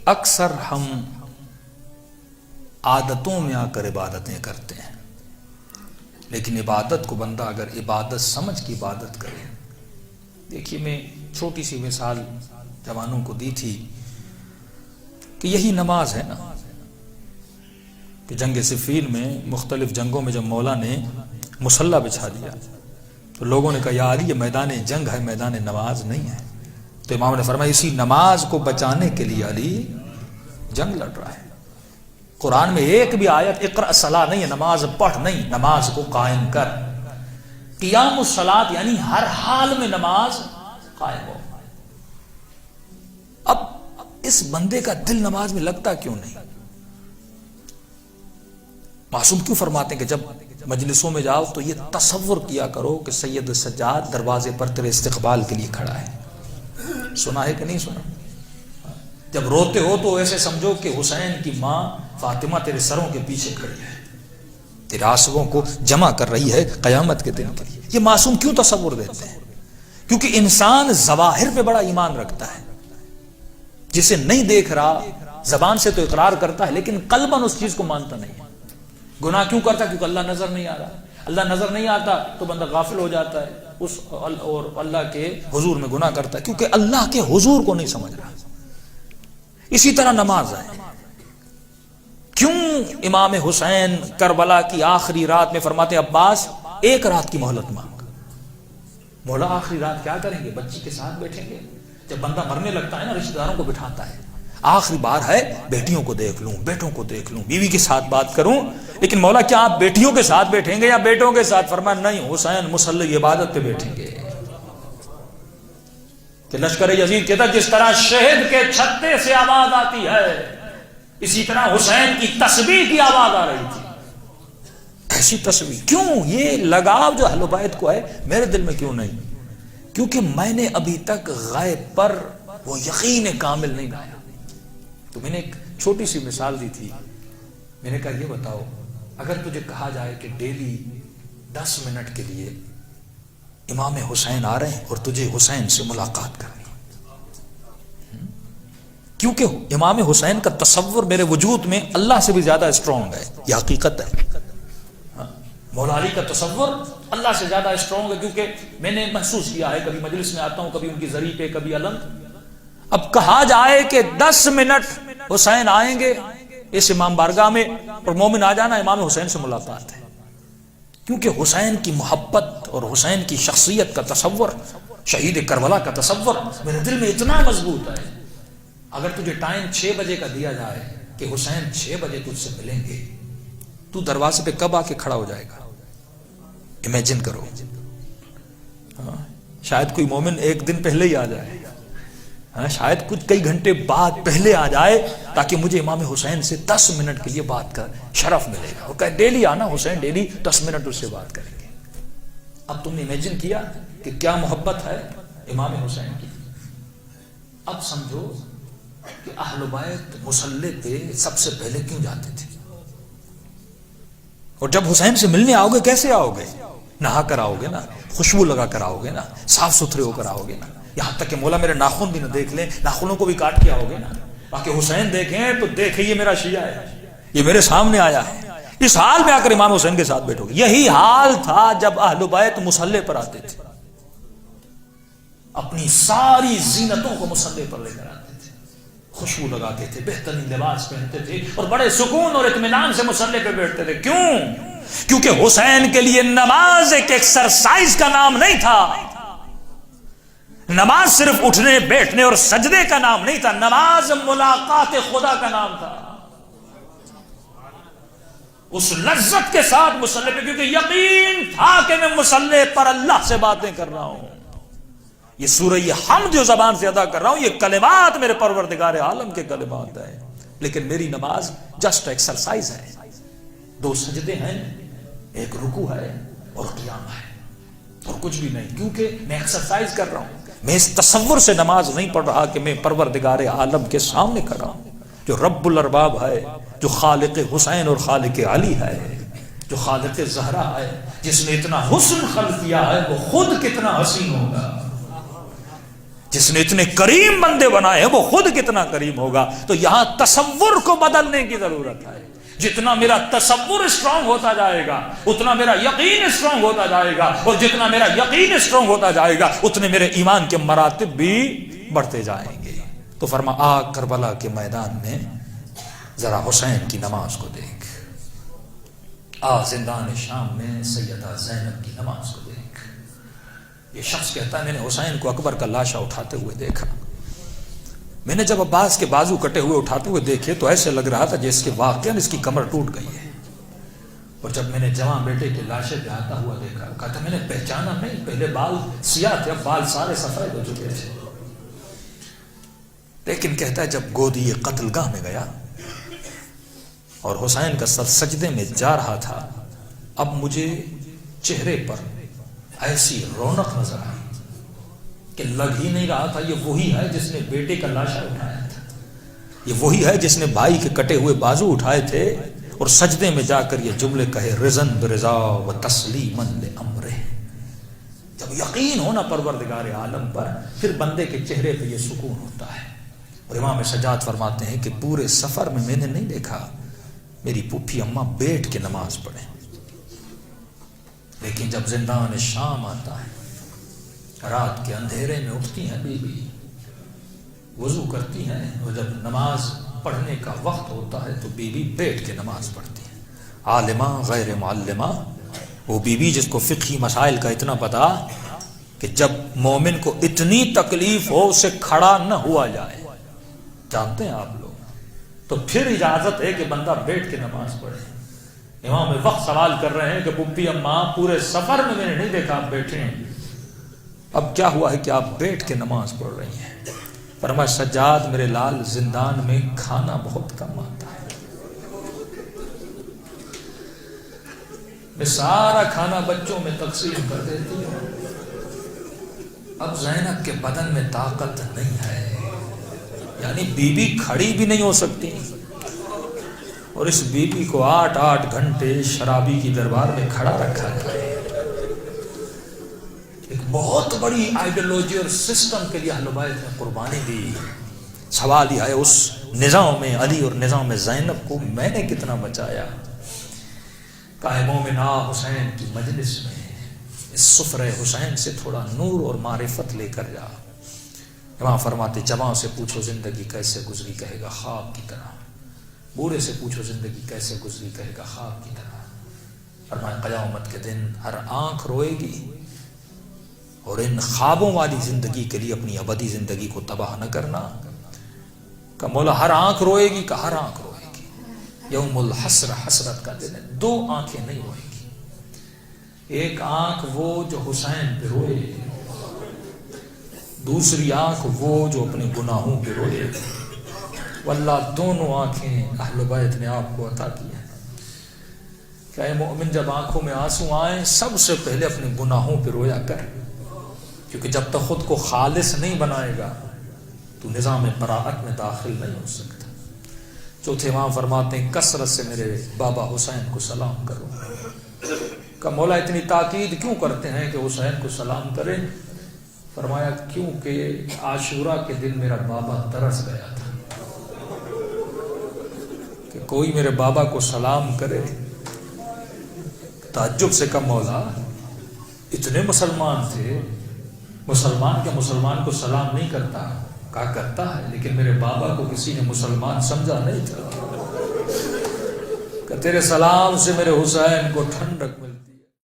اکثر ہم عادتوں میں آ کر عبادتیں کرتے ہیں، لیکن عبادت کو بندہ اگر عبادت سمجھ کی عبادت کرے. دیکھیے میں چھوٹی سی مثال جوانوں کو دی تھی کہ یہی نماز ہے نا، کہ جنگ صفین میں مختلف جنگوں میں جب مولا نے مصلی بچھا دیا تو لوگوں نے کہا یا علی یہ میدان جنگ ہے، میدان نماز نہیں ہے. تو امام نے فرمایا اسی نماز کو بچانے کے لیے علی جنگ لڑ رہا ہے. قرآن میں ایک بھی آیت اقرأ الصلاۃ نہیں ہے، نماز پڑھ نہیں، نماز کو قائم کر. قیام الصلاۃ یعنی ہر حال میں نماز قائم ہو. اب اس بندے کا دل نماز میں لگتا کیوں نہیں؟ معصوم کیوں فرماتے ہیں کہ جب مجلسوں میں جاؤ تو یہ تصور کیا کرو کہ سید سجاد دروازے پر تیرے استقبال کے لیے کھڑا ہے. سنا ہے کہ نہیں سنا؟ جب روتے ہو تو ایسے سمجھو کہ حسین کی ماں فاطمہ تیرے سروں کے پیچھے کھڑی ہے، تیرے آنسوؤں کو جمع کر رہی ہے قیامت کے دن کے لیے. یہ معصوم کیوں تصور دیتے ہیں؟ کیونکہ انسان ظواہر پہ بڑا ایمان رکھتا ہے، جسے نہیں دیکھ رہا زبان سے تو اقرار کرتا ہے لیکن قلباً اس چیز کو مانتا نہیں ہے. گناہ کیوں کرتا ہے؟ کیونکہ اللہ نظر نہیں آ رہا. اللہ نظر نہیں آتا تو بندہ غافل ہو جاتا ہے اس اور اللہ کے حضور میں گناہ کرتا ہے کیونکہ اللہ کے حضور کو نہیں سمجھ رہا. اسی طرح نماز ہے. کیوں امام حسین کربلا کی آخری رات میں فرماتے ہیں عباس ایک رات کی مہلت مانگ. مولا آخری رات کیا کریں گے؟ بچی کے ساتھ بیٹھیں گے. جب بندہ مرنے لگتا ہے نا رشتہ داروں کو بٹھاتا ہے، آخری بار ہے بیٹیوں کو دیکھ لوں، بیٹوں کو دیکھ لوں، بیوی کے ساتھ بات کروں. لیکن مولا کیا آپ بیٹیوں کے ساتھ بیٹھیں گے یا بیٹوں کے ساتھ؟ فرمایا نہیں، حسین مصلی عبادت پہ بیٹھیں گے. کہ لشکر یزید کہتا جس طرح شہد کے چھتے سے آواز آتی ہے اسی طرح حسین کی تسبیح کی آواز آ رہی تھی. ایسی تسبیح کیوں؟ یہ لگاؤ جو اہل بیت کو ہے میرے دل میں کیوں نہیں؟ کیونکہ میں نے ابھی تک غیب پر وہ یقین کامل نہیں لایا. تو میں نے ایک چھوٹی سی مثال دی تھی. میں نے کہا یہ بتاؤ اگر تجھے کہا جائے کہ ڈیلی 10 منٹ کے لیے امام حسین آ رہے ہیں اور تجھے حسین سے ملاقات کرنی، کیونکہ امام حسین کا تصور میرے وجود میں اللہ سے بھی زیادہ اسٹرانگ ہے، یہ حقیقت ہے. مولا علی کا تصور اللہ سے زیادہ اسٹرانگ ہے کیونکہ میں نے محسوس کیا ہے، کبھی مجلس میں آتا ہوں، کبھی ان کی زری پہ، کبھی علم. اب کہا جائے کہ 10 منٹ حسین آئیں گے اس امام بارگاہ میں اور مومن آ جانا، امام حسین سے ملاقات ہے. کیونکہ حسین کی محبت اور حسین کی شخصیت کا تصور، شہید کربلا کا تصور میرے دل میں اتنا مضبوط ہے. اگر تجھے ٹائم 6 بجے کا دیا جائے کہ حسین 6 بجے تجھ سے ملیں گے، تو دروازے پہ کب آ کے کھڑا ہو جائے گا؟ امیجن کرو. شاید کوئی مومن ایک دن پہلے ہی آ جائے، شاید کچھ کئی گھنٹے بعد پہلے آ جائے تاکہ مجھے امام حسین سے 10 منٹ کے لیے بات کر شرف ملے گا. وہ کہے ڈیلی آنا حسین، ڈیلی 10 منٹ اس سے بات کریں گے. اب تم نے امیجن کیا کہ کیا محبت ہے امام حسین کی. اب سمجھو کہ اہل بیت مصلی پہ سب سے پہلے کیوں جاتے تھے. اور جب حسین سے ملنے آؤ گے کیسے آؤ گے؟ نہا کر آؤ گے نا، خوشبو لگا کر آؤ گے نا، صاف ستھرے ہو کر آؤ گے نا. یہاں تک کہ مولا میرے ناخن بھی نہ دیکھ لیں، ناخنوں کو بھی کاٹ کے آؤ گے نا. باقی حسین دیکھیں تو دیکھیں یہ میرا شیعہ ہے، یہ میرے سامنے آیا ہے. اس حال میں آ کر امام حسین کے ساتھ بیٹھو گے. یہی حال تھا جب اہل بیت مصلی پر آتے تھے، اپنی ساری زینتوں کو مصلی پر لے کر آتے تھے، خوشبو لگاتے تھے، بہترین لباس پہنتے تھے اور بڑے سکون اور اطمینان سے مصلی پہ بیٹھتے تھے. کیوں؟ کیونکہ حسین کے لیے نماز ایک ایکسرسائز کا نام نہیں تھا. نماز صرف اٹھنے بیٹھنے اور سجدے کا نام نہیں تھا، نماز ملاقات خدا کا نام تھا. اس لذت کے ساتھ مصلی پہ، کیونکہ یقین تھا کہ میں مصلی پر اللہ سے باتیں کر رہا ہوں. یہ سورہ حمد جو زبان سے ادا کر رہا ہوں یہ کلمات میرے پروردگار عالم کے کلمات ہیں، لیکن میری نماز جسٹ ایکسرسائز ہے. 2 سجدے ہیں، ایک رکوع ہے اور قیام ہے، اور کچھ بھی نہیں. کیونکہ میں ایکسرسائز کر رہا ہوں، میں اس تصور سے نماز نہیں پڑھ رہا کہ میں پروردگار عالم کے سامنے کر رہا ہوں، جو رب الارباب ہے، جو خالق حسین اور خالق علی ہے، جو خالق زہرا ہے، جس نے اتنا حسن خلق کیا ہے وہ خود کتنا حسین ہوگا. جس نے اتنے کریم بندے بنائے ہیں وہ خود کتنا کریم ہوگا. تو یہاں تصور کو بدلنے کی ضرورت ہے. جتنا میرا تصور اسٹرانگ ہوتا جائے گا اتنا میرا یقین اسٹرانگ ہوتا جائے گا, اور جتنا میرا یقین اسٹرانگ ہوتا جائے گا اتنے میرے ایمان کے مراتب بھی بڑھتے جائیں گے. تو فرما آ کربلا کے میدان میں ذرا حسین کی نماز کو دیکھ, آ زندان شام میں سیدہ زینب کی نماز کو دیکھ. یہ شخص کہتا ہے میں نے حسین کو اکبر کا لاشا اٹھاتے ہوئے دیکھا. میں نے جب عباس کے بازو کٹے ہوئے اٹھاتے ہوئے دیکھے تو ایسے لگ رہا تھا جس کے واقعہ اس کی کمر ٹوٹ گئی ہے. اور جب میں نے جوان بیٹے کے لاشے پہ آتا ہوا دیکھا, کہا تھا میں نے پہچانا نہیں, پہلے بال سیاہ تھے اب بال سارے سفید ہو چکے تھے. لیکن کہتا ہے جب گودی قتل گاہ میں گیا اور حسین کا سر سجدے میں جا رہا تھا, اب مجھے چہرے پر ایسی رونق نظر آئی کہ لگ ہی نہیں رہا تھا یہ وہی ہے جس نے بیٹے کا لاشا اٹھایا تھا, یہ وہی ہے جس نے بھائی کے کٹے ہوئے بازو اٹھائے تھے اور سجدے میں جا کر یہ جملے کہے رضن برضا و تسلیما لامرہ. جب یقین ہونا پروردگار عالم پر پھر بندے کے چہرے پہ یہ سکون ہوتا ہے. اور امام سجاد فرماتے ہیں کہ پورے سفر میں نے نہیں دیکھا میری پھوپھی اماں بیٹھ کے نماز پڑھیں, لیکن جب زندان شام آتا ہے رات کے اندھیرے میں اٹھتی ہیں بی بی, وضو کرتی ہیں, اور جب نماز پڑھنے کا وقت ہوتا ہے تو بی بی بیٹھ کے نماز پڑھتی ہیں. عالمہ غیر معلمہ, وہ بی بی جس کو فقہی مسائل کا اتنا پتا کہ جب مومن کو اتنی تکلیف ہو اسے کھڑا نہ ہوا جائے, جانتے ہیں آپ لوگ, تو پھر اجازت ہے کہ بندہ بیٹھ کے نماز پڑھے. امام وقت سوال کر رہے ہیں کہ پھوپھی اماں پورے سفر میں نے نہیں دیکھا آپ بیٹھے ہیں, اب کیا ہوا ہے کہ آپ بیٹھ کے نماز پڑھ رہی ہیں؟ فرمایا سجاد میرے لال زندان میں کھانا بہت کم آتا ہے, میں سارا کھانا بچوں میں تقسیم کر دیتی ہوں. اب زینب کے بدن میں طاقت نہیں ہے, یعنی بی بی کھڑی بھی نہیں ہو سکتی, اور اس بی بی کو 8 گھنٹے شرابی کی دربار میں کھڑا رکھا گیا ہے. ایک بہت بڑی آئیڈیالوجی اور سسٹم کے لیے اہل بیت نے قربانی دی. سوال یہ ہے اس نظام میں علی اور نظام میں زینب کو میں نے کتنا بچایا. کہا مومن حسین کی مجلس میں اس سفرہ حسین سے تھوڑا نور اور معرفت لے کر جا. امام فرماتے جوان سے پوچھو زندگی کیسے گزری, کہے گا خواب کی طرح. بوڑھے سے پوچھو زندگی کیسے گزری, کہے گا خواب کی طرح. فرمایا قیامت کے دن ہر آنکھ روئے گی, اور ان خوابوں والی زندگی کے لیے اپنی ابدی زندگی کو تباہ نہ کرنا. کہ مولا ہر آنکھ روئے گی, کہ ہر آنکھ روئے گی. یوم الحسر, حسرت کا دن ہے, 2 آنکھیں نہیں روئے گی. ایک آنکھ وہ جو حسین پہ روئے, دوسری آنکھ وہ جو اپنے گناہوں پہ روئے. واللہ دونوں آنکھیں اہل بیت نے آپ کو عطا کی ہیں. کہ اے مومن جب آنکھوں میں آنسو آئیں سب سے پہلے اپنے گناہوں پہ رویا کر, کیونکہ جب تک خود کو خالص نہیں بنائے گا تو نظام براءت میں داخل نہیں ہو سکتا. چوتھے امام فرماتے ہیں کثرت سے میرے بابا حسین کو سلام کرو. کہ مولا اتنی تاکید کیوں کرتے ہیں کہ حسین کو سلام کریں؟ فرمایا کیونکہ عاشورہ کے دن میرا بابا ترس گیا تھا کہ کوئی میرے بابا کو سلام کرے. تعجب سے کم مولا اتنے مسلمان تھے, مسلمان کے مسلمان کو سلام نہیں کرتا, کہا کرتا ہے, لیکن میرے بابا کو کسی نے مسلمان سمجھا نہیں تھا. کہ تیرے سلام سے میرے حسین کو ٹھنڈک مل